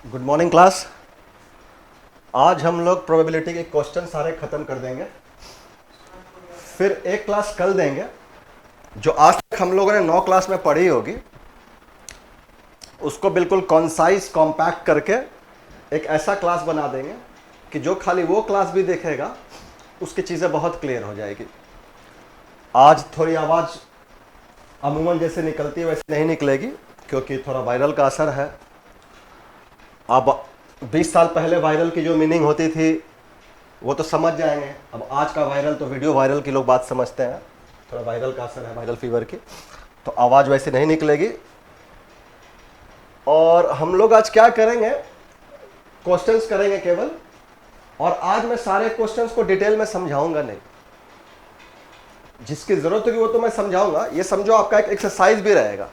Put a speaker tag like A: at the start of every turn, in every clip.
A: Good morning class. आज हम लोग प्रोबेबिलिटी के क्वेश्चन सारे खत्म कर देंगे, फिर एक क्लास कल देंगे। जो आज तक हम लोगों ने 9 क्लास में पढ़ी होगी उसको बिल्कुल कॉन्साइज कॉम्पैक्ट करके एक ऐसा क्लास बना देंगे कि जो खाली वो क्लास भी देखेगा उसकी चीज़ें बहुत क्लियर हो जाएगी। आज थोड़ी आवाज़ अमूमन जैसे निकलती है वैसे नहीं निकलेगी, क्योंकि थोड़ा वायरल का असर है। अब 20 साल पहले वायरल की जो मीनिंग होती थी वो तो समझ जाएंगे। अब आज का वायरल तो वीडियो वायरल की लोग बात समझते हैं, थोड़ा वायरल का असर है, वायरल फीवर की, तो आवाज़ वैसे नहीं निकलेगी। और हम लोग आज क्या करेंगे, क्वेश्चंस करेंगे केवल। और आज मैं सारे क्वेश्चंस को डिटेल में समझाऊंगा नहीं, जिसकी ज़रूरत होगी वो तो मैं समझाऊंगा। ये समझो आपका एक एक्सरसाइज भी रहेगा,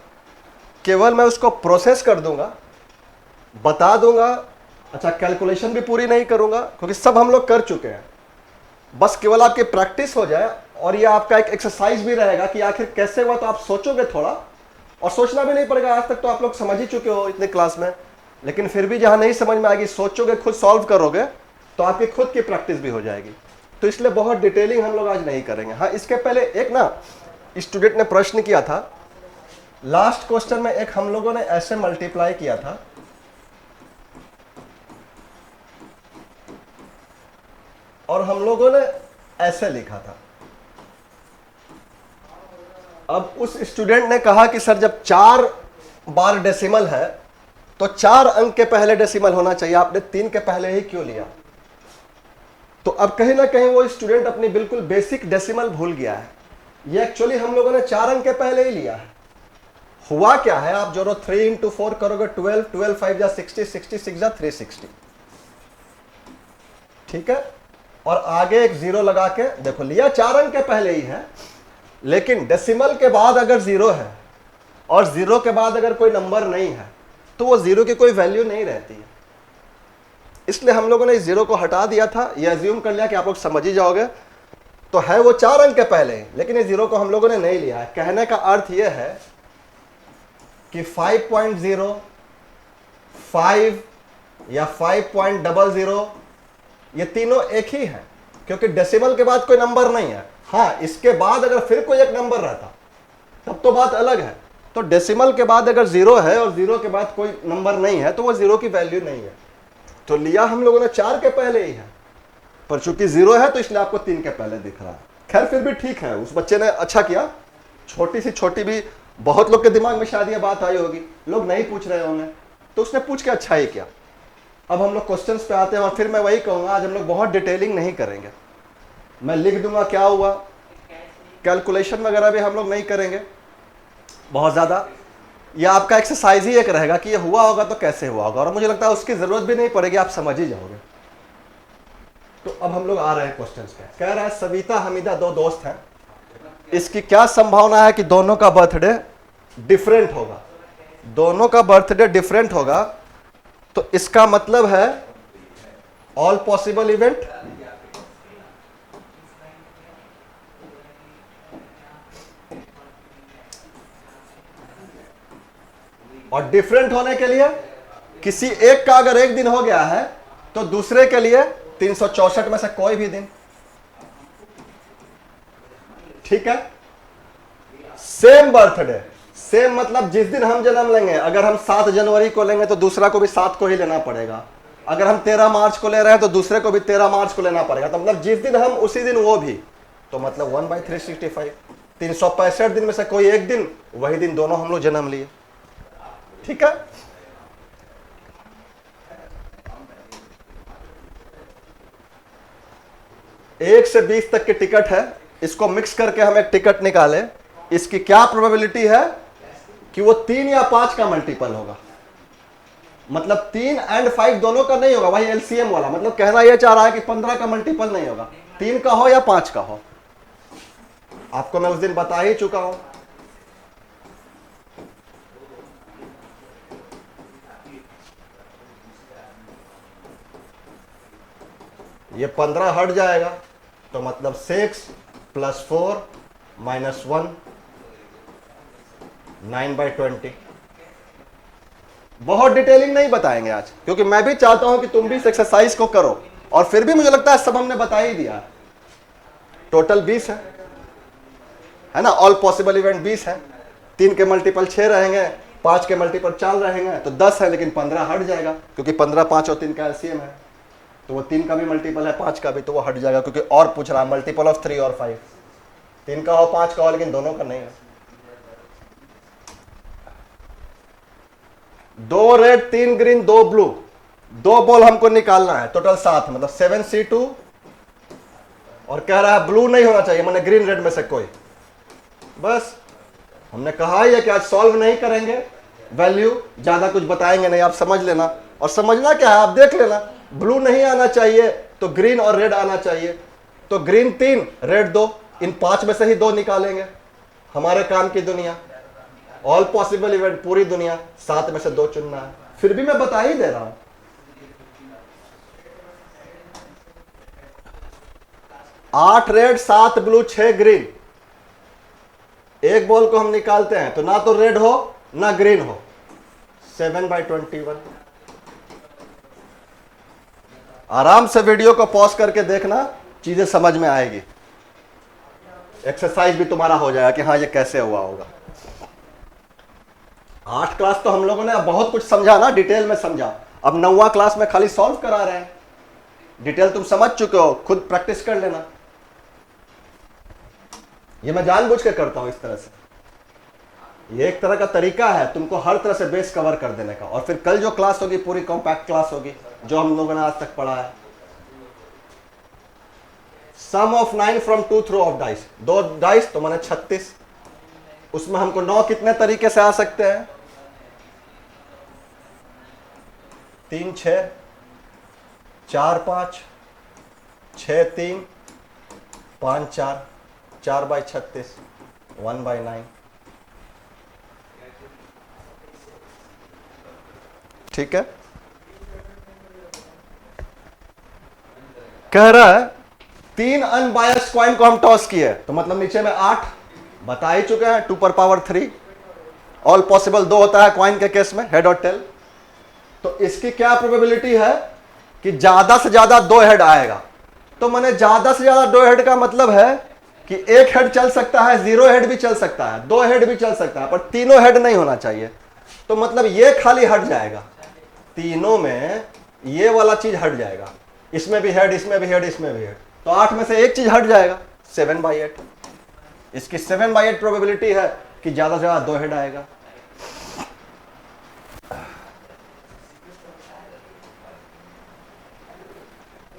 A: केवल मैं उसको प्रोसेस कर दूंगा, बता दूंगा। अच्छा, कैलकुलेशन भी पूरी नहीं करूंगा क्योंकि सब हम लोग कर चुके हैं। बस केवल आपकी प्रैक्टिस हो जाए और ये आपका एक एक्सरसाइज भी रहेगा कि आखिर कैसे हुआ, तो आप सोचोगे थोड़ा, और सोचना भी नहीं पड़ेगा। आज तक तो आप लोग समझ ही चुके हो इतने क्लास में, लेकिन फिर भी जहां नहीं समझ में आएगी, सोचोगे, खुद सॉल्व करोगे, तो आपकी खुद की प्रैक्टिस भी हो जाएगी। तो इसलिए बहुत डिटेलिंग हम लोग आज नहीं करेंगे। हाँ, इसके पहले एक ना स्टूडेंट ने प्रश्न किया था लास्ट क्वेश्चन में, एक हम लोगों ने ऐसे मल्टीप्लाई किया था, और हम लोगों ने ऐसे लिखा था। अब उस स्टूडेंट ने कहा कि सर जब 4 बार डेसिमल है तो 4 अंक के पहले डेसिमल होना चाहिए, आपने 3 के पहले ही क्यों लिया? तो अब कहीं ना कहीं वो स्टूडेंट अपनी बिल्कुल बेसिक डेसिमल भूल गया है। ये एक्चुअली हम लोगों ने 4 अंक के पहले ही लिया है। हुआ क्या है, आप जो 3 into 4 करोगे 12, 12 5 जा 60, 66 जा 360, ठीक है। और आगे एक 0 लगा के देखो, लिया 4 अंक के पहले ही है, लेकिन डेसिमल के बाद अगर 0 है और 0 के बाद अगर कोई नंबर नहीं है तो वो 0 की कोई वैल्यू नहीं रहती है। इसलिए हम लोगों ने इस 0 को हटा दिया था। ये अज्यूम कर लिया कि आप लोग समझ ही जाओगे, तो है वो 4 अंक के पहले ही, लेकिन इस 0 को हम लोगों ने नहीं लिया है। कहने का अर्थ यह है कि 5.0, 5 या 5.00 ये तीनों एक ही है, क्योंकि डेसिमल के बाद कोई नंबर नहीं है। हाँ, इसके बाद अगर फिर कोई एक नंबर रहता तब तो बात अलग है। तो डेसिमल के बाद अगर 0 है और 0 के बाद कोई नंबर नहीं है तो वो 0 की वैल्यू नहीं है। तो लिया हम लोगों ने 4 के पहले ही है, पर चूंकि 0 है तो इसलिए आपको 3 के पहले दिख रहा है। खैर फिर भी ठीक है, उस बच्चे ने अच्छा किया। छोटी सी छोटी भी बहुत लोग के दिमाग में शायद ये बात आई होगी, लोग नहीं पूछ रहे होंगे, तो उसने पूछ के अच्छा ही किया। अब हम लोग क्वेश्चंस पे आते हैं, और फिर मैं वही कहूंगा, आज हम लोग बहुत डिटेलिंग नहीं करेंगे। मैं लिख दूंगा क्या हुआ, कैलकुलेशन वगैरह भी हम लोग नहीं करेंगे बहुत ज़्यादा। यह आपका एक्सरसाइज ही एक रहेगा कि ये हुआ होगा तो कैसे हुआ होगा, और मुझे लगता है उसकी ज़रूरत भी नहीं पड़ेगी, आप समझ ही जाओगे। तो अब हम लोग आ रहे हैं क्वेश्चंस पे। कह रहा है सविता हमीदा 2 दोस्त हैं, इसकी क्या संभावना है कि दोनों का बर्थडे डिफरेंट होगा? दोनों का बर्थडे डिफरेंट होगा तो इसका मतलब है ऑल पॉसिबल इवेंट, और डिफरेंट होने के लिए किसी एक का अगर एक दिन हो गया है तो दूसरे के लिए 364 में से कोई भी दिन, ठीक है। सेम बर्थडे, सेम मतलब जिस दिन हम जन्म लेंगे, अगर हम 7 जनवरी को लेंगे तो दूसरा को भी 7 को ही लेना पड़ेगा। अगर हम 13 मार्च को ले रहे हैं तो दूसरे को भी 13 मार्च को लेना पड़ेगा। तो मतलब जिस दिन हम उसी दिन वो भी, तो मतलब 1/365, 365 दिन में से कोई एक दिन, वही दिन दोनों हम लोग जन्म लिए, ठीक है। एक से 20 तक की टिकट है, इसको मिक्स करके हम एक टिकट निकाले। इसकी क्या प्रोबेबिलिटी है कि वो 3 या 5 का मल्टीपल होगा? मतलब 3 और 5 दोनों का नहीं होगा, वही एलसीएम वाला। मतलब कहना यह चाह रहा है कि 15 का मल्टीपल नहीं होगा, 3 का हो या 5 का हो। आपको मैं उस दिन बता ही चुका हूं। ये 15 हट जाएगा तो मतलब 6 + 4 - 1, 9/20। बहुत डिटेलिंग नहीं बताएंगे आज, क्योंकि मैं भी चाहता हूं कि तुम भी इस एक्सरसाइज को करो, और फिर भी मुझे लगता है सब हमने बता ही दिया। टोटल 20 है ना, ऑल पॉसिबल इवेंट 20 है, 3 के मल्टीपल 6 रहेंगे, 5 के मल्टीपल 4 रहेंगे, तो 10 है, लेकिन 15 हट जाएगा, क्योंकि 15 5 और 3 का एलसीएम है, तो वो 3 का भी मल्टीपल है, 5 का भी, तो वो हट जाएगा, क्योंकि और पूछ रहा है मल्टीपल ऑफ 3 और 5, 3 का हो 5 का हो, लेकिन दोनों का नहीं है। 2 रेड 3 ग्रीन 2 ब्लू, 2 बॉल हमको निकालना है, टोटल 7, मतलब 7C2, और कह रहा है ब्लू नहीं होना चाहिए, मैंने ग्रीन रेड में से कोई। बस हमने कहा ही है कि आज सॉल्व नहीं करेंगे, वैल्यू ज्यादा कुछ बताएंगे नहीं, आप समझ लेना, और समझना क्या है आप देख लेना। ब्लू नहीं आना चाहिए तो ग्रीन और रेड आना चाहिए, तो ग्रीन 3 रेड 2, इन 5 में से ही 2 निकालेंगे, हमारे काम की दुनिया, ऑल पॉसिबल इवेंट पूरी दुनिया, 7 में से 2 चुनना है, फिर भी मैं बता ही दे रहा हूं। 8 रेड 7 ब्लू 6 ग्रीन, एक बॉल को हम निकालते हैं तो ना तो रेड हो ना ग्रीन हो, 7/21। आराम से वीडियो को पॉज करके देखना, चीजें समझ में आएगी, एक्सरसाइज भी तुम्हारा हो जाएगा कि हाँ ये कैसे हुआ होगा। 8 क्लास तो हम लोगों ने बहुत कुछ समझा ना, डिटेल में समझा, अब 9वां क्लास में खाली सॉल्व करा रहे हैं, डिटेल तुम समझ चुके हो, खुद प्रैक्टिस कर लेना। ये मैं जानबूझ के करता हूं इस तरह से, ये एक तरह का तरीका है तुमको हर तरह से बेस कवर कर देने का, और फिर कल जो क्लास होगी पूरी कॉम्पैक्ट क्लास होगी जो हम लोगों ने आज तक पढ़ा है। Sum of 9 from 2 throw of dice, 2 dice तो माने 36, उसमें हमको 9 कितने तरीके से आ सकते हैं, 3 6 4 5 6 3 5 4, 4/36, 1/9, ठीक है। कह रहा है 3 अनबायस्ड कॉइन को हम टॉस किए, तो मतलब नीचे में 8 बता ही चुके हैं, 2^3, ऑल पॉसिबल 2 होता है कॉइन के केस में, हेड और टेल, तो इसकी क्या प्रोबेबिलिटी है कि ज्यादा से ज्यादा 2 हेड आएगा, तो मैंने ज्यादा से ज्यादा 2 हेड का मतलब है कि 1 हेड चल सकता है, 0 हेड भी चल सकता है, 2 हेड भी चल सकता है, पर तीनों हेड नहीं होना चाहिए, तो मतलब ये खाली हट जाएगा, तीनों में ये वाला चीज हट जाएगा, इसमें भी हेड, इसमें भी हेड, इसमें भी हेड, तो 8 में से एक चीज हट जाएगा, 7/8, इसकी 7/8 प्रोबेबिलिटी है कि ज्यादा से ज्यादा 2 हेड आएगा।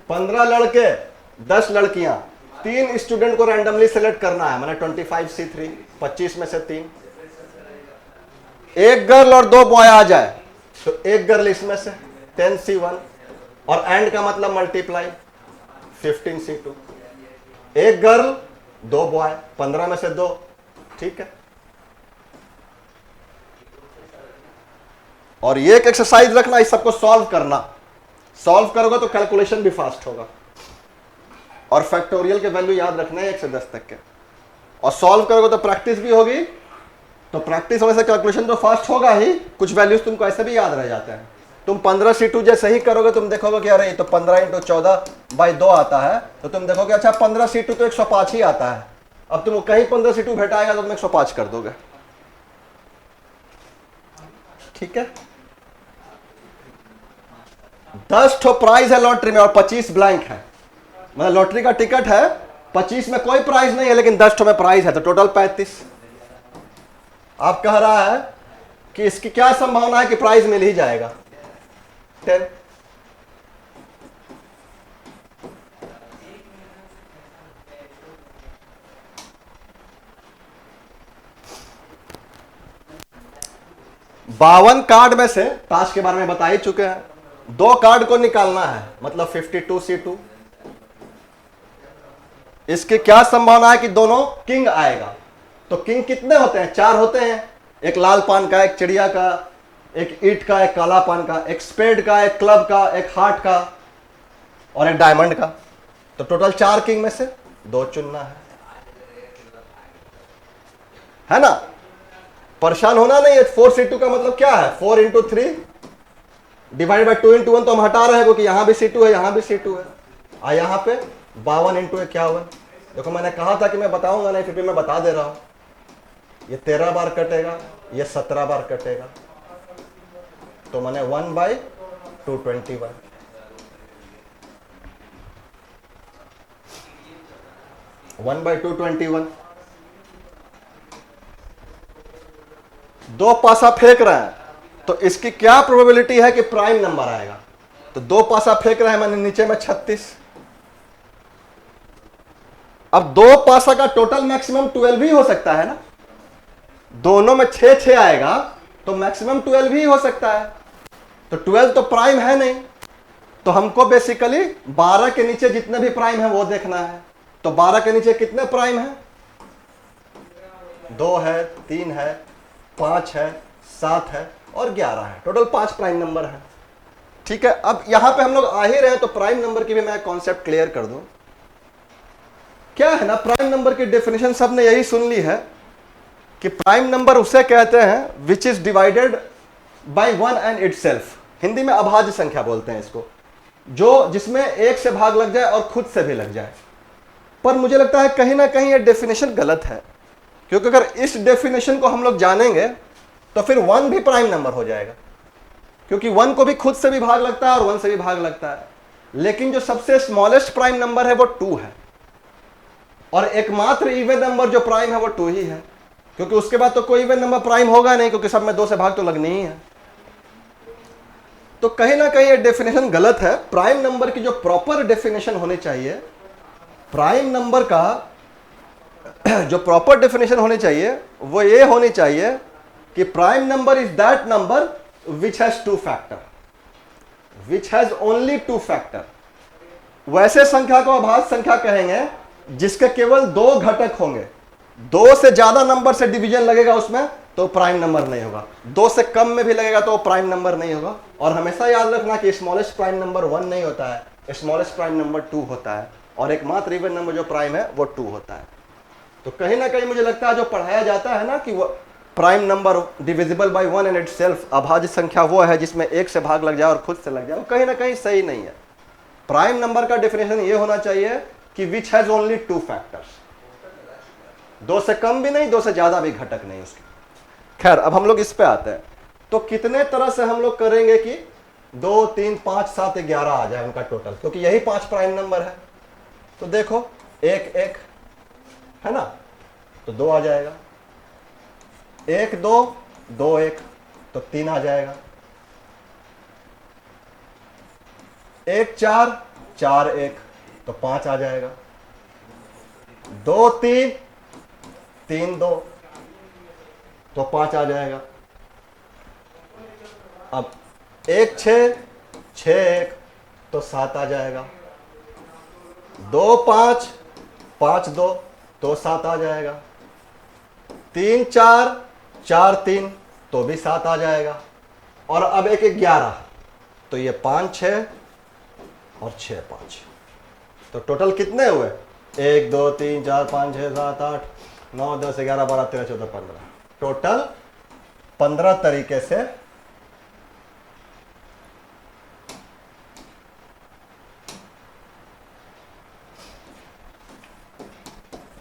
A: पंद्रह लड़के 10 लड़कियां, 3 स्टूडेंट को रैंडमली सेलेक्ट करना है, मैंने 25C3, 25 में से 3, एक गर्ल और 2 बॉय आ जाए तो एक गर्ल इसमें से 10C1, और एंड का मतलब मल्टीप्लाई 15C2, एक गर्ल 2 बॉय, 15 में से 2, ठीक है। और ये एक एक्सरसाइज रखना, इस सबको सॉल्व करना, सॉल्व करोगे तो कैलकुलेशन भी फास्ट होगा, और फैक्टोरियल के वैल्यू याद रखना है 1 से 10 तक के, और सॉल्व करोगे तो प्रैक्टिस भी होगी, तो प्रैक्टिस होने से कैलकुलेशन तो फास्ट होगा ही, कुछ वैल्यूज तुमको ऐसे भी याद रह जाते हैं। तुम 15C2 जैसे ही करोगे तुम देखोगे कि अरे ये तो 15 × 14/2 आता है, तो तुम देखोगे अच्छा 15C2 तो 105 ही आता है, अब तुम कहीं 15C2 भेटाएगा तो तुम 105 कर दोगे, ठीक है। 10 ठो प्राइज है लॉटरी में और 25 ब्लैंक है, मतलब लॉटरी का टिकट है, 25 में कोई प्राइज नहीं है लेकिन 10 ठो में प्राइज है, तो टोटल 35। आप कह रहा है कि इसकी क्या संभावना है कि प्राइज मिल ही जाएगा, 10। बावन कार्ड में से ताश के बारे में बता ही चुके हैं, 2 कार्ड को निकालना है, मतलब 52C2। इसकी क्या संभावना है कि दोनों किंग आएगा, तो किंग कितने होते हैं, 4 होते हैं, एक लाल पान का, एक चिड़िया का, एक ईट का, एक काला पान का, एक स्पेड का, एक क्लब का, एक हार्ट का, और एक डायमंड का, तो टोटल 4 किंग में से 2 चुनना है ना। परेशान होना नहीं है, 4C2 का मतलब क्या है, 4 × 3 डिवाइड बाई 2 इंटू 1 तो हम हटा रहे हैं क्योंकि यहां भी C2 है, यहां भी C2 है। यहां पे 52 इंटू 51। देखो मैंने कहा था कि मैं बताऊंगा नहीं, फिर भी मैं बता दे रहा हूं। ये 13 बार कटेगा, ये 17 बार कटेगा, तो मैंने 1/221। One by 221। दो पासा फेंक रहे हैं तो इसकी क्या प्रोबेबिलिटी है कि प्राइम नंबर आएगा? तो दो पासा फेंक रहे हैं मैंने नीचे में 36। अब दो पासा का टोटल मैक्सिमम 12 ही हो सकता है ना, दोनों में 6 आएगा तो मैक्सिमम 12 ही हो सकता है। तो 12 तो प्राइम है नहीं, तो हमको बेसिकली 12 के नीचे जितने भी प्राइम है वो देखना है। तो 12 के नीचे कितने प्राइम है? 2 है, 3 है, 5 है, 7 है और 11 है। टोटल 5 प्राइम नंबर है। ठीक है, अब यहां पे हम लोग आ ही रहे हैं तो प्राइम नंबर की भी मैं कॉन्सेप्ट क्लियर कर दूं। क्या है ना, प्राइम नंबर की डेफिनेशन सबने यही सुन ली है कि प्राइम नंबर उसे कहते हैं which is divided by one and itself. Hindi में अभाज्य संख्या बोलते हैं इसको, जो जिसमें एक से भाग लग जाए और खुद से भी लग जाए। पर मुझे लगता है कहीं ना कहीं ये डेफिनेशन गलत है, क्योंकि अगर इस डेफिनेशन को हम लोग जानेंगे तो फिर 1 भी प्राइम नंबर हो जाएगा, क्योंकि 1 को भी खुद से भी भाग लगता है और 1 से भी भाग लगता है। लेकिन जो सबसे स्मॉलेस्ट प्राइम नंबर है वो 2 है, और एकमात्र इवन नंबर जो प्राइम है वो 2 ही है, क्योंकि उसके बाद तो कोई इवन नंबर प्राइम होगा नहीं, क्योंकि सब में 2 से भाग तो लगनी ही है। तो कहीं ना कहीं ये डेफिनेशन गलत है। प्राइम नंबर की जो प्रॉपर डेफिनेशन होनी चाहिए, प्राइम नंबर का जो प्रॉपर डेफिनेशन होनी चाहिए वो ये होनी चाहिए कि prime number is that number which has 2 factor, which has only 2 factor. वैसे संख्या को अभाज्य संख्या कहेंगे जिसके केवल 2 घटक होंगे। 2 से ज्यादा नंबर से डिवीजन लगेगा उसमें तो प्राइम नंबर नहीं होगा, 2 से कम में भी लगेगा तो प्राइम नंबर नहीं होगा। और हमेशा याद रखना कि स्मॉलेस्ट प्राइम नंबर 1 नहीं होता है, स्मॉलेस्ट प्राइम नंबर 2 होता है, और एकमात्र इवन नंबर जो प्राइम है वो 2 होता है। तो कहीं ना कहीं मुझे लगता है जो पढ़ाया जाता है ना कि वो prime number divisible by one and itself, अभाज्य संख्या वो है जिसमें एक से भाग लग जाए और खुद से लग जाए, वो कहीं ना कहीं सही नहीं है। प्राइम नंबर का डेफिनेशन ये होना चाहिए कि विच हैज ओनली 2 फैक्टर्स, 2 से कम भी नहीं, 2 से ज्यादा भी घटक नहीं उसके। खैर, अब हम लोग इस पे आते हैं। तो कितने तरह से हम लोग करेंगे कि 2, 3, 5, 7, 11 आ जाए उनका टोटल, क्योंकि यही 5 प्राइम नंबर है। तो देखो 1, 1 है ना, तो 2 आ जाएगा, 1, 2, 2, 1 तो 3 आ जाएगा, 1, 4, 4, 1 तो 5 आ जाएगा, 2, 3, 3, 2 तो 5 आ जाएगा। अब 1, 6, 6, 1 तो 7 आ जाएगा, 2, 5, 5, 2 तो 7 आ जाएगा, 3, 4, 4, 3 तो भी 7 आ जाएगा। और अब एक 11 तो ये 5, 6 और 6, 5 तो टोटल कितने हुए? 1, 2, 3, 4, 5, 6, 7, 8, 9, 10, 11, 12, 13, 14, 15 टोटल 15 तरीके से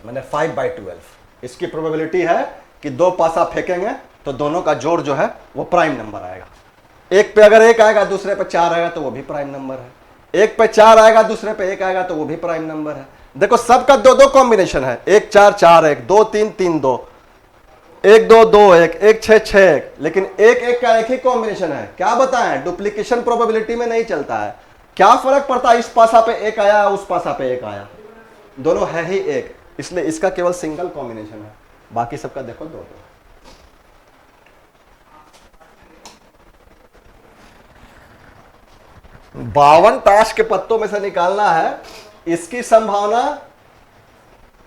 A: मैंने 5/12 इसकी प्रोबेबिलिटी है कि 2 पासा फेंकेंगे तो दोनों का जोड़ जो है वो प्राइम नंबर आएगा। एक पे अगर 1 आएगा दूसरे पे 4 आएगा तो वो भी प्राइम नंबर है, एक पे 4 आएगा दूसरे पे 1 आएगा तो वो भी प्राइम नंबर है। देखो सबका 2-2 कॉम्बिनेशन है, 1, 4, 4, 1, 2, 3, 3, 2, 1, 2, 2, 1, 1, 6, 6, 1, लेकिन 1, 1 का एक ही कॉम्बिनेशन है। क्या बताएं, डुप्लीकेशन प्रोबेबिलिटी में नहीं चलता है। क्या फर्क पड़ता है, इस पासा पे 1 आया उस पासा पे 1 आया, दोनों है ही 1, इसलिए इसका केवल सिंगल कॉम्बिनेशन है, बाकी सबका देखो 2-2। बावन ताश के पत्तों में से निकालना है इसकी संभावना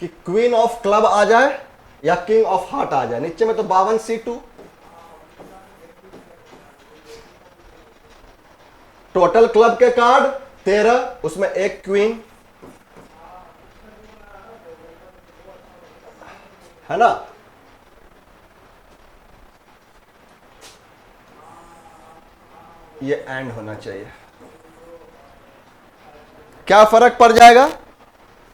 A: कि क्वीन ऑफ क्लब आ जाए या किंग ऑफ हार्ट आ जाए। नीचे में तो 52 C2, टोटल क्लब के कार्ड 13, उसमें एक क्वीन है ना, ये एंड होना चाहिए। क्या फर्क पड़ जाएगा?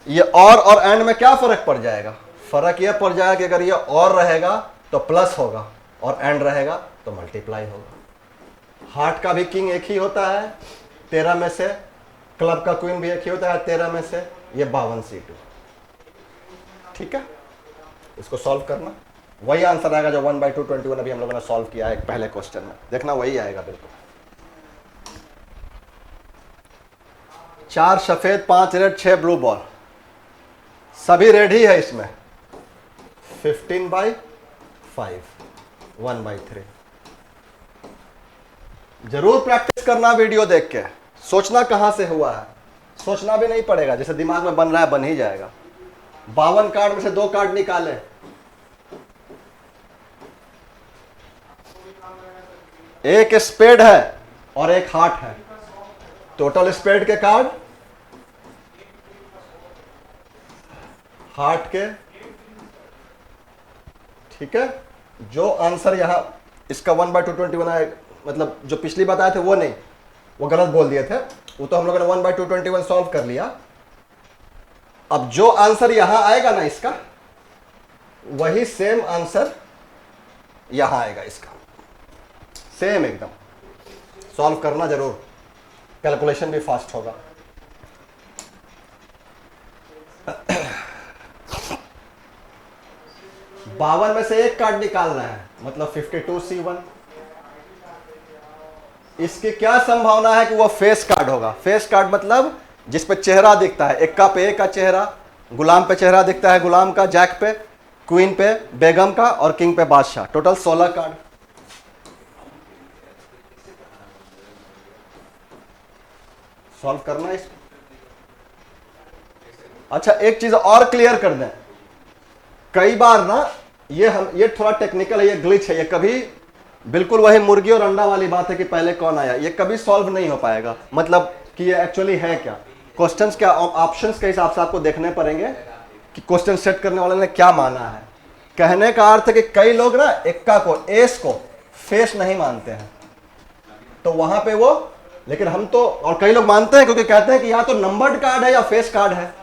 A: ये और एंड में क्या फर्क पड़ जाएगा? फर्क यह पड़ जाएगा कि अगर ये और रहेगा तो प्लस होगा और एंड रहेगा तो मल्टीप्लाई होगा। हार्ट का भी किंग एक ही होता है 13 में से, क्लब का क्वीन भी एक ही होता है 13 में से, ये 52C2। ठीक है, इसको सॉल्व करना, वही आंसर आएगा जो 1/221 अभी हम लोगों ने सॉल्व किया है पहले क्वेश्चन में। देखना वही आएगा बिल्कुल। 4 सफेद 5 रेड 6 ब्लू बॉल, सभी रेड ही है इसमें। 15/5 1/3। जरूर प्रैक्टिस करना वीडियो देख के, सोचना कहां से हुआ है, सोचना भी नहीं पड़ेगा, जैसे दिमाग में बन रहा है बन ही जाएगा। 52 कार्ड में से 2 कार्ड निकाले, एक स्पेड है और एक हार्ट है। टोटल स्पेड के कार्ड, हार्ट के, ठीक है। जो आंसर यहां इसका 1/221 है, मतलब जो पिछली बताए थे वो नहीं, वो गलत बोल दिए थे, वो तो हम लोगों ने 1/221 सॉल्व कर लिया। अब जो आंसर यहां आएगा ना इसका, वही सेम आंसर यहां आएगा इसका, सेम एकदम। सॉल्व करना जरूर, कैलकुलेशन भी फास्ट होगा। बावन में से एक कार्ड निकालना है, मतलब 52C1। इसकी क्या संभावना है कि वो फेस कार्ड होगा? फेस कार्ड मतलब जिस पे चेहरा दिखता है, एक्का पे ए का चेहरा, गुलाम पे चेहरा दिखता है गुलाम का, जैक पे, क्वीन पे बेगम का और किंग पे बादशाह। Total 16 card. सॉल्व करना है इसको। अच्छा, एक चीज और क्लियर कर दें, कई बार ना ये थोड़ा टेक्निकल है, ये ग्लिच है, ये कभी बिल्कुल वही मुर्गी और अंडा वाली बात है कि पहले कौन आया, ये कभी सॉल्व नहीं हो पाएगा। मतलब कि ये एक्चुअली है क्या, क्वेश्चंस क्या, ऑप्शंस के हिसाब से आपको देखने पड़ेंगे कि क्वेश्चन सेट करने वाले ने क्या माना है। कहने का अर्थ है कि कई लोग ना एक्का को, एस को फेस नहीं मानते हैं, तो वहां पे वो, लेकिन हम तो, और कई लोग मानते हैं क्योंकि कहते हैं कि या तो नंबर्ड कार्ड है या फेस कार्ड है,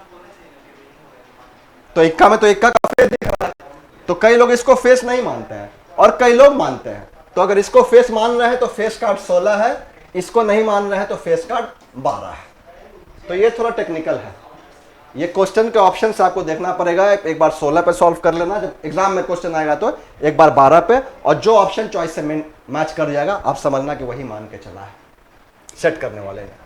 A: तो इक्का में तो इक्का का फेस दिख रहा है, तो कई लोग इसको फेस नहीं मानते हैं और कई लोग मानते हैं। तो अगर इसको फेस मान रहे हैं तो फेस कार्ड 16 है, इसको नहीं मान रहे हैं तो फेस कार्ड 12 है। तो ये थोड़ा टेक्निकल है, ये क्वेश्चन के ऑप्शन से आपको देखना पड़ेगा। एक बार 16 पे सॉल्व कर लेना, जब एग्जाम में क्वेश्चन आएगा तो एक बार 12 पे, और जो ऑप्शन चॉइस से मैच कर जाएगा आप समझना कि वही मान के चला है सेट करने वाले ने।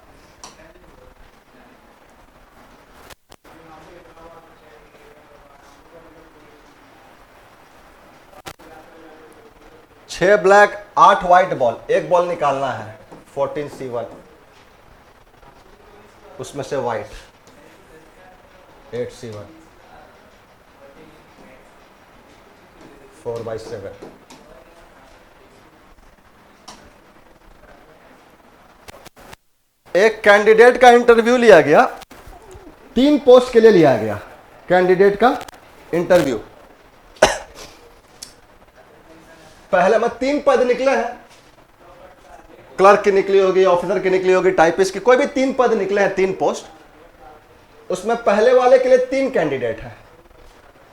A: छह ब्लैक 8 व्हाइट बॉल, एक बॉल निकालना है 14C1, उसमें से व्हाइट 8C1, 4/7। एक कैंडिडेट का इंटरव्यू लिया गया, 3 पोस्ट के लिए लिया गया कैंडिडेट का इंटरव्यू। पहले में 3 पद निकले हैं, क्लर्क की निकली होगी, ऑफिसर की निकली होगी, टाइपिस्ट की, कोई भी 3 पद निकले हैं, 3 पोस्ट। उसमें पहले वाले के लिए 3 कैंडिडेट है,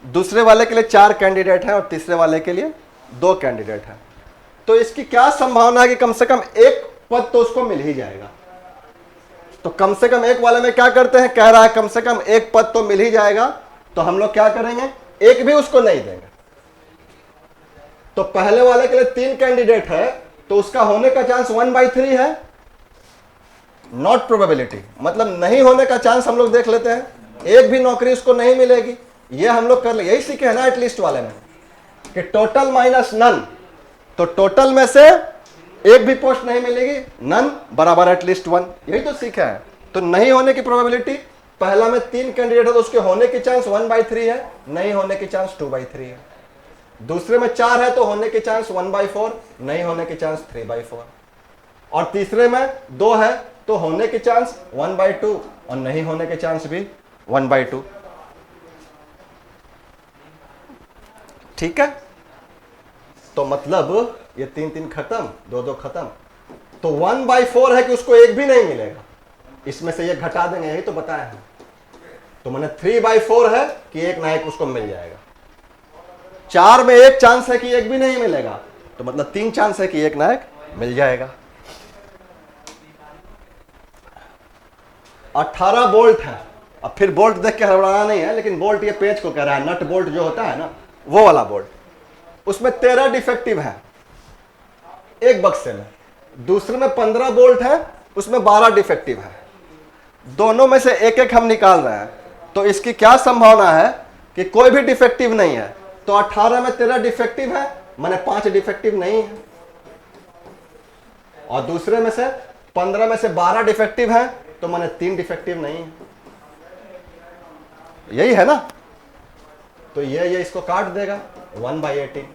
A: दूसरे वाले के लिए 4 कैंडिडेट है और तीसरे वाले के लिए 2 कैंडिडेट है। तो इसकी क्या संभावना है कि कम से कम एक पद तो उसको मिल ही जाएगा। तो कम से कम एक वाले में क्या करते हैं, कह रहा है कम से कम एक पद तो मिल ही जाएगा, तो हम लोग क्या करेंगे, एक भी उसको नहीं देंगे। तो पहले वाले के लिए 3 कैंडिडेट है, तो उसका होने का चांस 1/3 है, नॉट प्रोबेबिलिटी, मतलब नहीं होने का चांस हम लोग देख लेते हैं, एक भी नौकरी उसको नहीं मिलेगी। ये हम लोग कर ले, यही सीखे है ना एटलीस्ट वाले में कि टोटल माइनस नन, तो टोटल में से एक भी पोस्ट नहीं मिलेगी, नन बराबर एटलीस्ट 1, यही तो सीखा है। तो नहीं होने की प्रोबेबिलिटी, पहला में 3 कैंडिडेट है तो उसके होने की चांस 1/3 है, नहीं होने की चांस 2/3 है। दूसरे में 4 है तो होने की चांस 1/4, नहीं होने की चांस 3/4, और तीसरे में 2 है तो होने की चांस 1/2 और नहीं होने के चांस भी 1/2। ठीक है, तो मतलब ये 3 खत्म, 2 खत्म, तो 1/4 है कि उसको एक भी नहीं मिलेगा, इसमें से ये घटा देंगे, यही तो बताया है। तो मैंने 3/4 है कि एक नायक उसको मिल जाएगा। 4 में एक चांस है कि एक भी नहीं मिलेगा, तो मतलब 3 चांस है कि एक नायक मिल जाएगा। 18 बोल्ट है। अब फिर बोल्ट देख के हड़बड़ाना नहीं है, लेकिन बोल्ट ये पेज को कह रहा है, नट बोल्ट जो होता है ना वो वाला बोल्ट। उसमें 13 डिफेक्टिव है एक बक्से में, दूसरे में 15 बोल्ट है, उसमें 12 डिफेक्टिव है। दोनों में से एक एक हम निकाल रहे हैं, तो इसकी क्या संभावना है कि कोई भी डिफेक्टिव नहीं है। तो 18 में 13 डिफेक्टिव है, माने 5 डिफेक्टिव नहीं है, और दूसरे में से 15 में से 12 डिफेक्टिव है, तो माने 3 डिफेक्टिव नहीं है। यही है ना। तो ये इसको काट देगा 1/18।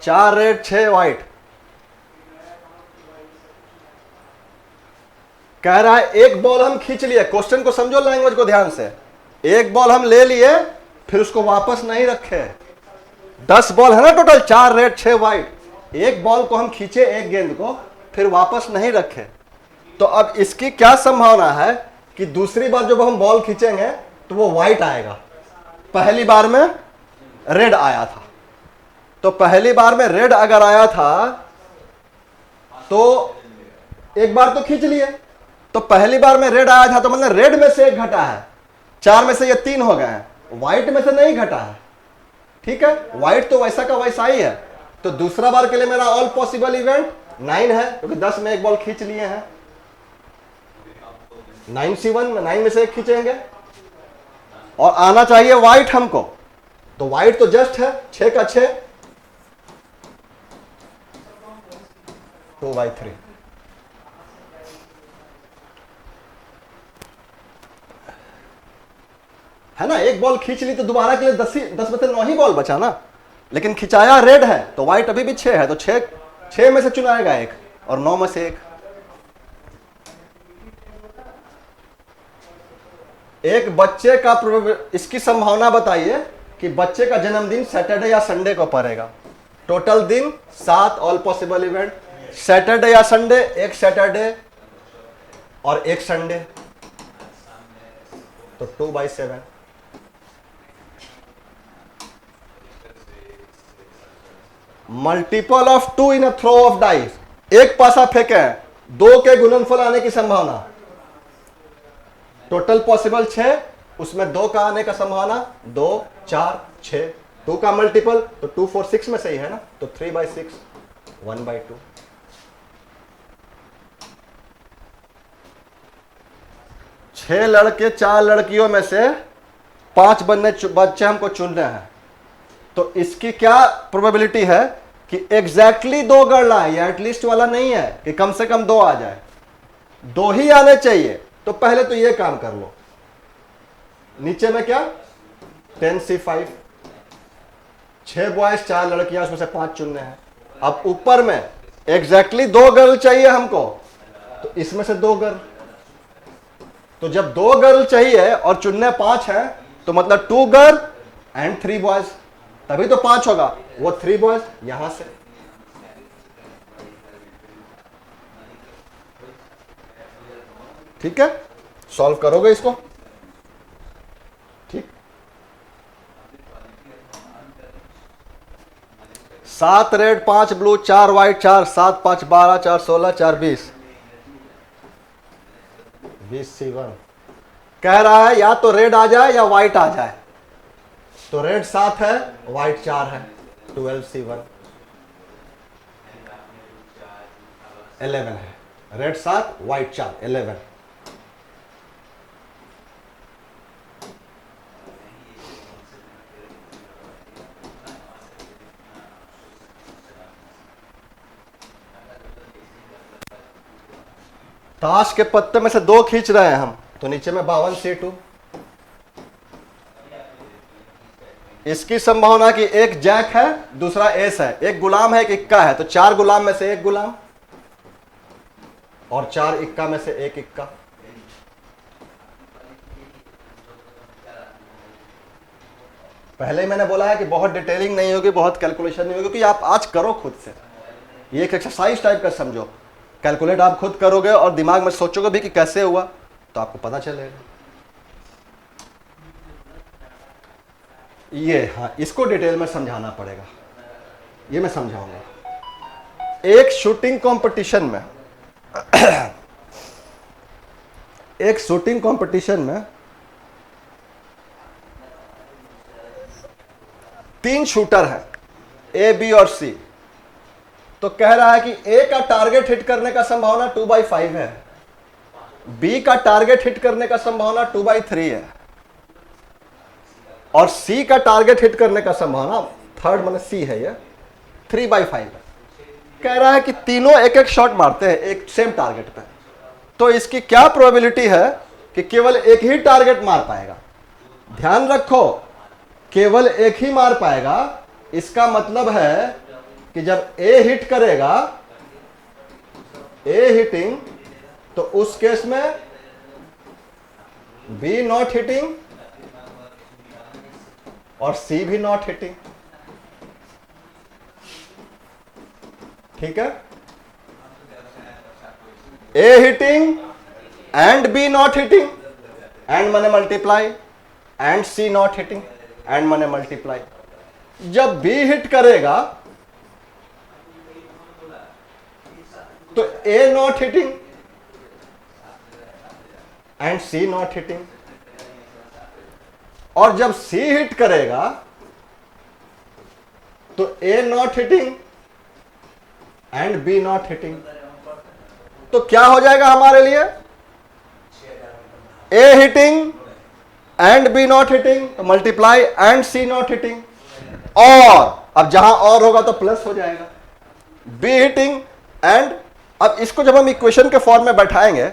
A: चार रेड 6 व्हाइट। कह रहा है एक बॉल हम खींच लिए, क्वेश्चन को समझो, लैंग्वेज को ध्यान से। एक बॉल हम ले लिए, फिर उसको वापस नहीं रखे। 10 बॉल है ना टोटल, 4 रेड 6 व्हाइट। एक बॉल को हम खींचे, एक गेंद को, फिर वापस नहीं रखे। तो अब इसकी क्या संभावना है कि दूसरी बार जब हम बॉल खींचेंगे तो वो व्हाइट आएगा। पहली बार में रेड आया था, तो पहली बार में रेड अगर आया था तो एक बार तो खींच लिए, तो पहली बार में रेड आया था, तो मतलब रेड में से एक घटा है। 4 में से ये 3 हो गए हैं, व्हाइट में से नहीं घटा है। ठीक है, व्हाइट तो वैसा का वैसा ही है। तो दूसरा बार के लिए मेरा ऑल पॉसिबल इवेंट 9 है, क्योंकि 10 में एक बॉल खींच लिए हैं। 9C1 में 9 में से एक खींचेंगे, और आना चाहिए व्हाइट हमको। तो व्हाइट तो जस्ट है 6 का 6, 2/3। है ना, एक बॉल खींच ली तो दोबारा के लिए 10 में से 9 ही बॉल बचा ना। लेकिन खिंचाया रेड है, तो व्हाइट अभी भी 6 है, तो 6 में से चुनाएगा एक, और 9 में से एक। एक बच्चे का इसकी संभावना बताइए कि बच्चे का जन्मदिन सैटरडे या संडे को पड़ेगा। टोटल दिन 7, ऑल पॉसिबल इवेंट। सैटरडे या संडे, एक सैटरडे और एक संडे, तो 2/7। Multiple of 2 in a throw of dice. एक पासा फेंके, 2 के गुणनफल आने की संभावना। टोटल पॉसिबल 6, उसमें 2 का आने का संभावना 2, 4, 6। 2 का मल्टीपल तो 2, 4, 6 में से ही है ना, तो 3/6, 1/2। छह लड़के 4 लड़कियों में से 5 बच्चे हमको चुनने हैं। तो इसकी क्या प्रोबेबिलिटी है कि एग्जैक्टली 2 गणना है, या एटलीस्ट वाला नहीं है कि कम से कम 2 आ जाए, 2 ही आने चाहिए। तो पहले तो ये काम कर लो। नीचे में क्या 10C5, 6 बॉयज 4 लड़कियां, उसमें से 5 चुनने हैं। अब ऊपर में एग्जैक्टली 2 गर्ल चाहिए हमको, तो इसमें से 2 गर्ल। तो जब 2 गर्ल चाहिए और चुनने 5 है, तो मतलब 2 गर्ल एंड 3 बॉयज, तभी तो 5 होगा। वो 3 बॉयज यहां से। ठीक है, सॉल्व करोगे इसको। ठीक, 7 रेड 5 ब्लू 4 व्हाइट 4, 7 5 12 4 16 4 20। 20C1 कह रहा है या तो रेड आ जाए या व्हाइट आ जाए। तो रेड 7 है, व्हाइट 4 है, 12C1। 11 है, रेड 7 व्हाइट 4, 11। ताश के पत्ते में से 2 खींच रहे हैं हम, तो नीचे में 52C2। इसकी संभावना कि एक जैक है, दूसरा एस है, एक गुलाम है, एक इक्का है, तो 4 गुलाम में से एक गुलाम, और 4 इक्का में से एक इक्का। पहले ही मैंने बोला है कि बहुत डिटेलिंग नहीं होगी, बहुत कैलकुलेशन नहीं होगी, क्योंकि आप आज करो खुद से, ये एक एक्सरसाइज टाइप का समझो। कैलकुलेट आप खुद करोगे और दिमाग में सोचोगे भी कि कैसे हुआ, तो आपको पता चलेगा। ये हाँ, इसको डिटेल में समझाना पड़ेगा, ये मैं समझाऊंगा। एक शूटिंग कंपटीशन में एक शूटिंग कंपटीशन में 3 शूटर हैं, ए, बी और सी। तो कह रहा है कि ए का टारगेट हिट करने का संभावना 2/5 है, बी का टारगेट हिट करने का संभावना 2/3 है, और सी का टारगेट हिट करने का संभावना, थर्ड माने सी है, ये 3/5 है। कह रहा है कि तीनों एक एक शॉट मारते हैं एक सेम टारगेट पे, तो इसकी क्या प्रोबेबिलिटी है कि केवल एक ही टारगेट मार पाएगा। ध्यान रखो, केवल एक ही मार पाएगा, इसका मतलब है कि जब ए हिट करेगा, ए हिटिंग, तो उस केस में बी नॉट हिटिंग और सी भी नॉट हिटिंग। ठीक है, A hitting and B not hitting, and माने multiply, and C not hitting, and माने मल्टीप्लाई। जब बी हिट करेगा तो A not hitting and C not hitting, और जब सी हिट करेगा तो A not hitting and B not hitting. तो क्या हो जाएगा हमारे लिए, A hitting and B not hitting, तो multiply and C not hitting, और अब जहां और होगा तो प्लस हो जाएगा, बी हिटिंग एंड, अब इसको जब हम इक्वेशन के फॉर्म में बैठाएंगे,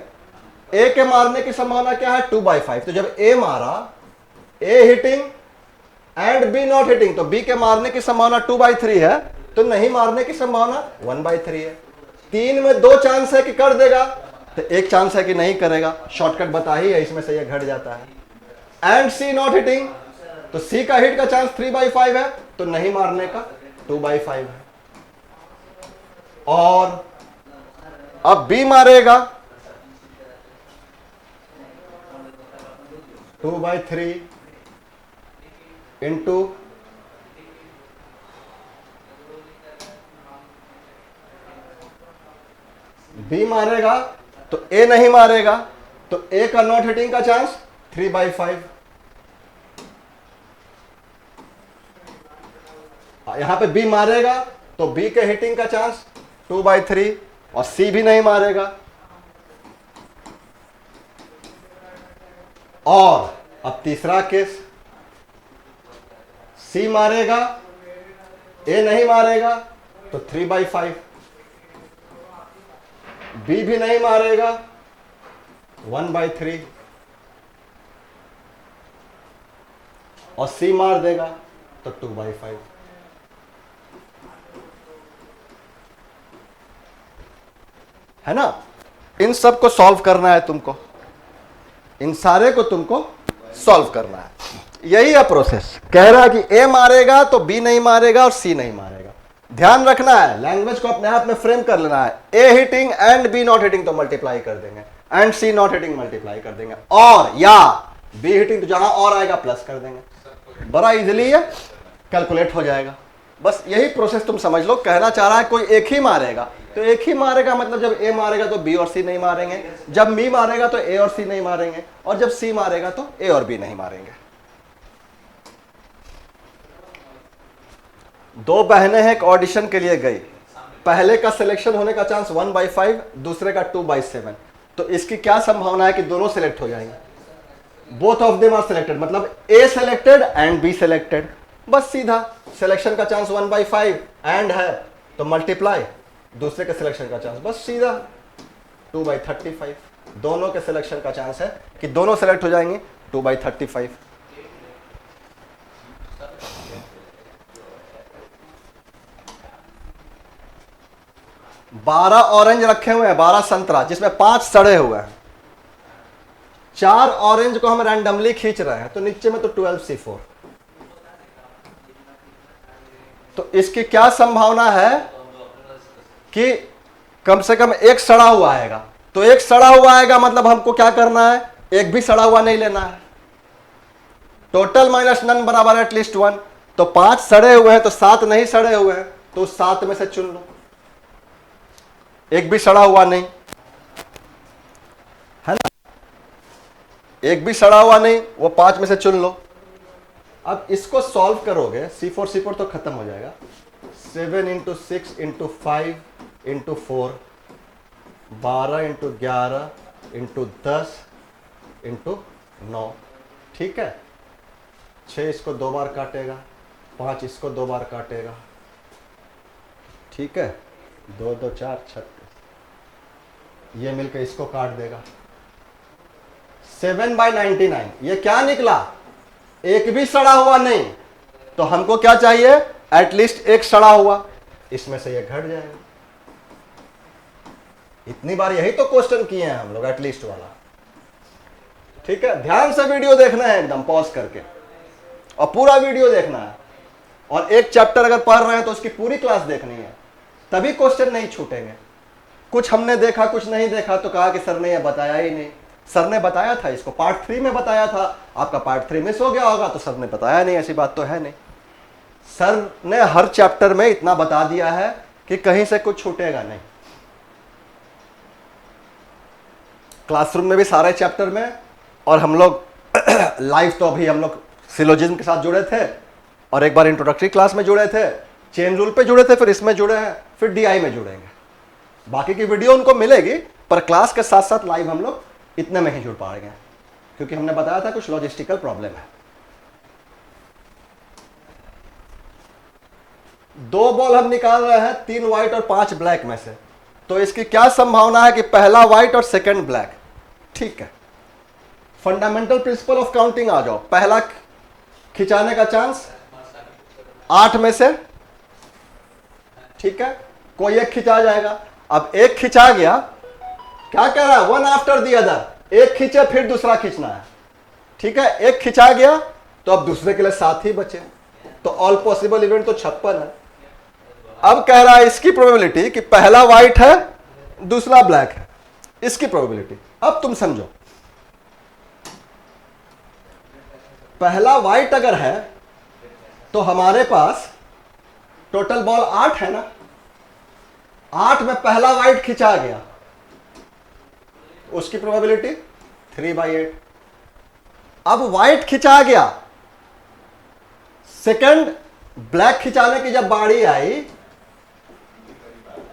A: ए के मारने की संभावना क्या है 2/5, तो जब ए मारा, A hitting and B not hitting, तो बी के मारने की संभावना 2/3 है, तो नहीं मारने की संभावना 1/3 है। 3 में 2 चांस है कि कर देगा, तो 1 चांस है कि नहीं करेगा, शॉर्टकट बता ही है, इसमें से ये घट जाता है। एंड सी नॉट हिटिंग, तो सी का हिट का चांस 3/5 है, तो नहीं मारने का 2/5 है। और अब बी मारेगा 2/3 इंटू बी मारेगा तो ए नहीं मारेगा, तो ए का नॉट हिटिंग का चांस 3/5। यहां पे बी मारेगा तो बी के हिटिंग का चांस 2/3, और सी भी नहीं मारेगा। और अब तीसरा केस, सी मारेगा, ए नहीं मारेगा, तो 3/5, बी भी नहीं मारेगा, 1/3, और सी मार देगा तो 2/5। है ना, इन सब को सॉल्व करना है तुमको, इन सारे को तुमको सॉल्व करना है। यही है प्रोसेस। कह रहा है कि ए मारेगा तो बी नहीं मारेगा और सी नहीं मारेगा। ध्यान रखना है, लैंग्वेज को अपने आप में फ्रेम कर लेना है। A hitting and B not hitting तो मल्टीप्लाई कर देंगे, and C not hitting multiply कर देंगे, और या बी हिटिंग तो जहां और आएगा प्लस कर देंगे। बड़ा इजीली है, कैलकुलेट हो जाएगा। बस यही प्रोसेस तुम समझ लो। कहना चाह रहा है कोई एक ही मारेगा, तो एक ही मारेगा मतलब जब ए मारेगा तो बी और सी नहीं मारेंगे, जब बी मारेगा तो ए और सी नहीं मारेंगे, और जब सी मारेगा तो ए और बी नहीं मारेंगे। 2 बहनें हैं, एक ऑडिशन के लिए गई। पहले का सिलेक्शन होने का चांस 1/5, दूसरे का 2/7। तो इसकी क्या संभावना है कि दोनों सिलेक्ट हो जाएंगे? Both of them are selected, मतलब A selected and B selected. बस सीधा सिलेक्शन का चांस 1/5 एंड है तो मल्टीप्लाई दूसरे के सिलेक्शन का चांस, बस सीधा 2/35। दोनों के सिलेक्शन का चांस है कि दोनों सिलेक्ट हो जाएंगे, 2/35। बारह ऑरेंज रखे हुए हैं, 12 संतरा, जिसमें 5 सड़े हुए हैं। 4 ऑरेंज को हम रैंडमली खींच रहे हैं, तो नीचे में तो 12C4। तो इसकी क्या संभावना है कि कम से कम एक सड़ा हुआ आएगा। तो एक सड़ा हुआ आएगा मतलब हमको क्या करना है, एक भी सड़ा हुआ नहीं लेना है। टोटल माइनस नन बराबर एटलीस्ट 1। तो 5 सड़े हुए हैं तो 7 नहीं सड़े हुए हैं, तो 7 में से चुन लो, एक भी सड़ा हुआ नहीं है ना, एक भी सड़ा हुआ नहीं, वो 5 में से चुन लो। अब इसको सॉल्व करोगे, C4 तो खत्म हो जाएगा। 7 into 6 into 5 into 4, 12 into 11 into 10 into 9, ठीक है। 6 इसको 2 बार काटेगा, 5 इसको 2 बार काटेगा, ठीक है। 2 2 4 36, ये मिलकर इसको काट देगा। 7/99, ये क्या निकला, एक भी सड़ा हुआ नहीं। तो हमको क्या चाहिए, एटलीस्ट एक सड़ा हुआ, इसमें से ये घट जाएगा। इतनी बार यही तो क्वेश्चन किए हैं हम लोग, एटलीस्ट वाला, ठीक है। ध्यान से वीडियो देखना है, एकदम पॉज करके, और पूरा वीडियो देखना है। और एक चैप्टर अगर पढ़ रहे हैं तो उसकी पूरी क्लास देखनी है, तभी क्वेश्चन नहीं छूटेंगे। कुछ हमने देखा कुछ नहीं देखा तो कहा कि सर ने यह बताया ही नहीं। सर ने बताया था, इसको पार्ट 3 में बताया था, आपका पार्ट 3 मिस हो गया होगा तो सर ने बताया नहीं, ऐसी बात तो है नहीं। सर ने हर चैप्टर में इतना बता दिया है कि कहीं से कुछ छूटेगा नहीं। क्लासरूम में भी सारे चैप्टर में, और हम लोग लाइव तो अभी हम लोग सिलोजिज्म के साथ जुड़े थे, और एक बार इंट्रोडक्टरी क्लास में जुड़े थे, चेन रूल पे जुड़े थे, फिर इसमें जुड़े हैं, फिर डीआई में जुड़ेंगे। बाकी की वीडियो उनको मिलेगी, पर क्लास के साथ साथ लाइव हम लोग इतने में ही जुड़ पाएंगे, क्योंकि हमने बताया था कुछ लॉजिस्टिकल प्रॉब्लम है। 2 बॉल हम निकाल रहे हैं, 3 व्हाइट और 5 ब्लैक में से। तो इसकी क्या संभावना है कि पहला व्हाइट और सेकंड ब्लैक, ठीक है। फंडामेंटल प्रिंसिपल ऑफ काउंटिंग आ जाओ। पहला खिंचाने का चांस 8 में से, ठीक है, कोई एक खिंचा जाएगा। अब एक खिंचा गया, क्या कह रहा है, 1 आफ्टर दी अदर, एक खींचे फिर दूसरा खींचना है, ठीक है। एक खिंचा गया तो अब दूसरे के लिए 7 ही बचे, तो ऑल पॉसिबल इवेंट तो 56 है। अब कह रहा है इसकी प्रोबेबिलिटी कि पहला व्हाइट है दूसरा ब्लैक है, इसकी प्रोबेबिलिटी। अब तुम समझो, पहला व्हाइट अगर है तो हमारे पास टोटल बॉल 8 है ना, 8 में पहला व्हाइट खिंचा गया, उसकी प्रोबेबिलिटी 3/8। अब व्हाइट खिंचा गया, सेकंड ब्लैक खिंचाने की जब बारी आई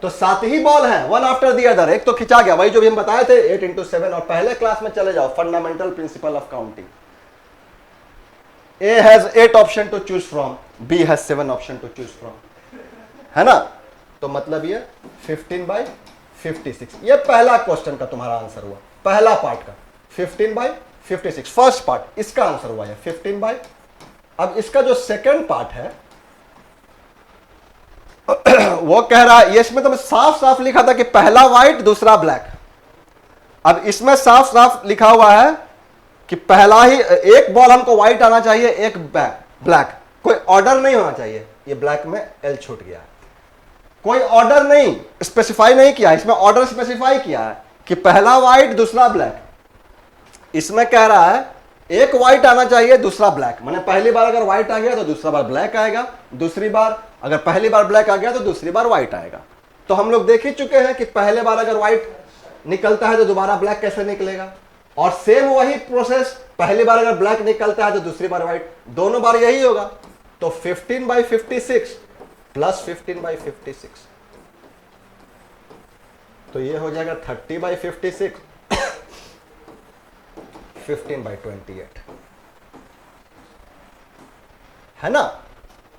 A: तो 7 ही बॉल हैं, 1 आफ्टर दी अदर, एक तो खिंचा गया, वही जो भी हम बताए थे 8 इंटू 7। और पहले क्लास में चले जाओ, fundamental principle of counting. A has 8 option to choose from, B has 7 option to choose from, है ना। तो मतलब ये 15/56, ये पहला क्वेश्चन का तुम्हारा आंसर हुआ, पहला पार्ट का 15/56 फर्स्ट पार्ट, इसका आंसर हुआ है 15 अब इसका जो सेकंड पार्ट है वो कह रहा है, ये इसमें तो मैं साफ साफ लिखा था कि पहला व्हाइट दूसरा ब्लैक। अब इसमें साफ साफ लिखा हुआ है कि पहला ही एक बॉल हमको व्हाइट आना चाहिए, एक ब्लैक, कोई ऑर्डर नहीं होना चाहिए। ये ब्लैक में एल छूट गया है, कोई ऑर्डर नहीं स्पेसिफाई नहीं किया, इसमें ऑर्डर स्पेसिफाई किया है कि पहला व्हाइट दूसरा ब्लैक। इसमें कह रहा है एक व्हाइट आना चाहिए दूसरा ब्लैक, माने पहली बार अगर व्हाइट आ गया तो दूसरा बार ब्लैक आएगा, दूसरी बार अगर पहली बार ब्लैक आ गया तो दूसरी बार व्हाइट आएगा। तो हम लोग देख ही चुके हैं कि पहले बार अगर व्हाइट निकलता है तो दोबारा ब्लैक कैसे निकलेगा, और सेम वही प्रोसेस, पहली बार अगर ब्लैक निकलता है तो दूसरी बार व्हाइट, दोनों बार यही होगा। तो 15/56 प्लस 15/56, तो ये हो जाएगा 30/56 15/28, है ना।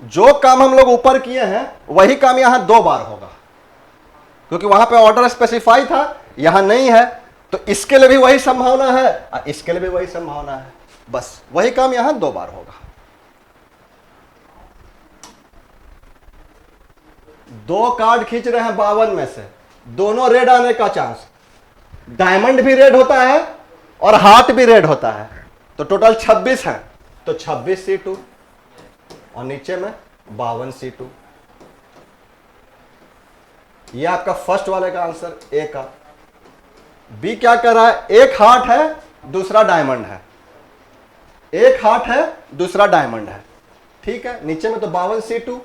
A: जो काम हम लोग ऊपर किए हैं वही काम यहां 2 बार होगा, क्योंकि वहां पे ऑर्डर स्पेसिफाई था, यहां नहीं है। तो इसके लिए भी वही संभावना है और इसके लिए भी वही संभावना है, बस वही काम यहां 2 बार होगा। 2 कार्ड खींच रहे हैं 52 में से, दोनों रेड आने का चांस, डायमंड भी रेड होता है और हार्ट भी रेड होता है, तो टोटल 26 है, तो 26 C2 और नीचे में 52 C2। ये आपका फर्स्ट वाले का आंसर ए का। बी क्या कर रहा है, एक हार्ट है दूसरा डायमंड है, एक हार्ट है दूसरा डायमंड है, ठीक है। नीचे में तो 52C2,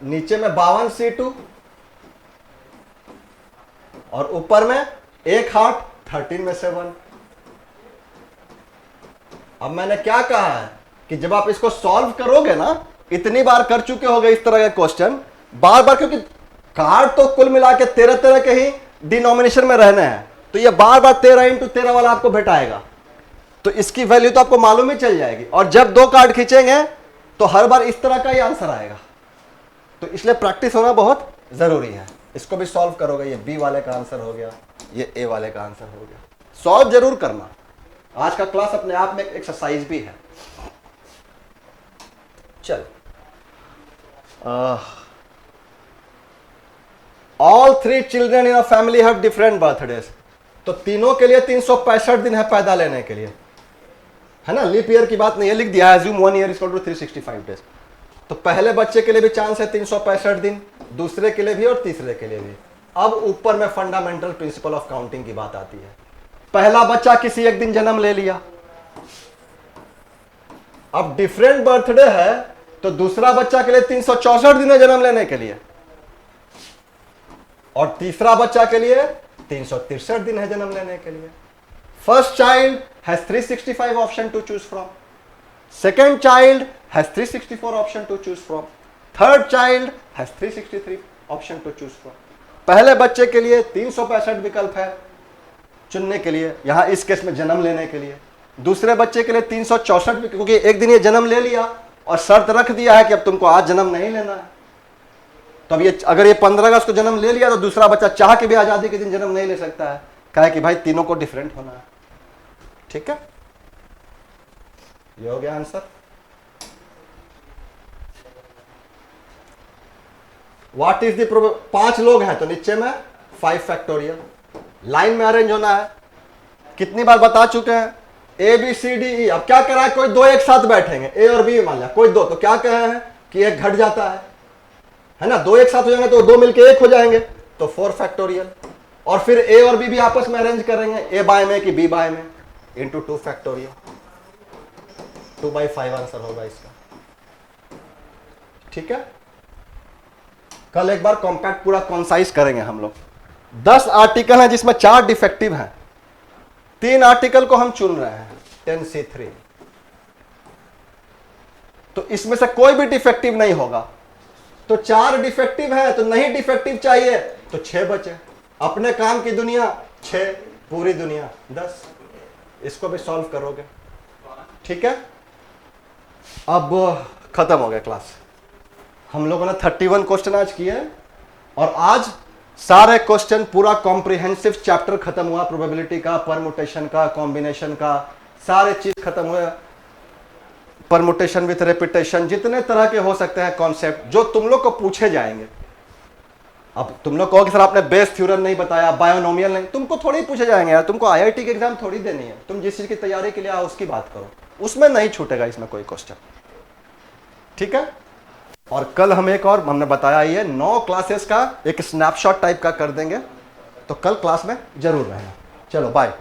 A: नीचे में 52C2 और ऊपर में एक हार्ट 13 में से 1। अब मैंने क्या कहा है कि जब आप इसको सॉल्व करोगे ना, इतनी बार कर चुके होगे इस तरह के क्वेश्चन बार बार, क्योंकि कार्ड तो कुल मिला के 13 के ही डिनोमिनेशन में रहने हैं, तो ये बार बार 13 इंटू 13 वाला आपको भेटाएगा, तो इसकी वैल्यू तो आपको मालूम ही चल जाएगी। और जब 2 कार्ड खींचेंगे तो हर बार इस तरह का ही आंसर आएगा, तो इसलिए प्रैक्टिस होना बहुत जरूरी है। इसको भी सॉल्व करोगे, ये बी वाले का आंसर हो गया, ये ए वाले का आंसर हो गया। सॉल्व जरूर करना, आज का क्लास अपने आप में एक एक्सरसाइज भी है। चल, all 3 children in a family have different birthdays, तो तीनों के लिए 365 दिन है पैदा लेने के लिए, है ना। लीप ईयर की बात नहीं है, लिख दिया है assume 1 year is equal to 365 days. तो पहले बच्चे के लिए भी चांस है 365 दिन, दूसरे के लिए भी और तीसरे के लिए भी। अब ऊपर में फंडामेंटल प्रिंसिपल ऑफ काउंटिंग की बात आती है। पहला बच्चा किसी एक दिन जन्म ले लिया, अब डिफरेंट बर्थडे है तो दूसरा बच्चा के लिए 364 दिन है जन्म लेने के लिए, और तीसरा बच्चा के लिए 363 दिन है जन्म लेने के लिए। First child has 365 option to choose from, second child has 364 option to choose from, third child has 363 option to choose from. पहले बच्चे के लिए 365 विकल्प है चुनने के लिए, यहां इस केस में जन्म लेने के लिए। दूसरे बच्चे के लिए 364, क्योंकि एक दिन ये जन्म ले लिया और शर्त रख दिया है कि अब तुमको आज जन्म नहीं लेना है, तो अब ये अगर ये 15 अगस्त को जन्म ले लिया तो दूसरा बच्चा चाह के भी आजादी के दिन जन्म नहीं ले सकता है, कहे कि भाई तीनों को डिफरेंट होना है, ठीक है। ये हो गया आंसर। व्हाट इज द 5 लोग हैं तो नीचे में 5 फैक्टोरियल, लाइन में अरेंज होना है। कितनी बार बता चुके हैं, A B C D E. अब क्या करा है, कोई 2 एक साथ बैठेंगे, ए और बी मान लिया, कोई 2, तो क्या कहे हैं कि एक घट जाता है ना, 2 एक साथ हो जाएंगे तो 2 मिलके 1 हो जाएंगे, तो 4 फैक्टोरियल। और फिर ए और बी भी आपस में अरेंज करेंगे, ए बाय में कि बी बाय में, इंटू 2 फैक्टोरियल, 2/5 आंसर होगा इसका, ठीक है। कल एक बार कॉम्पैक्ट पूरा कॉन्साइज करेंगे हम लोग। 10 आर्टिकल हैं जिसमें 4 डिफेक्टिव हैं, 3 आर्टिकल को हम चुन रहे हैं 10C3, तो इसमें से कोई भी डिफेक्टिव नहीं होगा, तो 4 डिफेक्टिव है तो नहीं डिफेक्टिव चाहिए तो 6 बचे। अपने काम की दुनिया 6, पूरी दुनिया 10। इसको भी सॉल्व करोगे, ठीक है। अब खत्म हो गया क्लास। हम लोगों ने 31 क्वेश्चन आज किए और आज सारे क्वेश्चन पूरा कॉम्प्रिहेंसिव चैप्टर खत्म हुआ, प्रोबेबिलिटी का, परमुटेशन का, कॉम्बिनेशन का, सारे चीज खत्म हुए। परमुटेशन विथ रेपिटेशन, जितने तरह के हो सकते हैं कॉन्सेप्ट जो तुम लोग को पूछे जाएंगे। अब तुम लोग कहो कि सर आपने बेस थ्योरम नहीं बताया, बायोनोमियल नहीं, तुमको थोड़ी पूछे जाएंगे यार, तुमको आईआईटी की एग्जाम थोड़ी देनी है। तुम जिस चीज की तैयारी के लिए आओ उसकी बात करो, उसमें नहीं छूटेगा इसमें कोई क्वेश्चन, ठीक है। और कल हम एक और हमने बताया ये 9 क्लासेस का एक स्नैपशॉट टाइप का कर देंगे, तो कल क्लास में जरूर रहना। चलो बाय।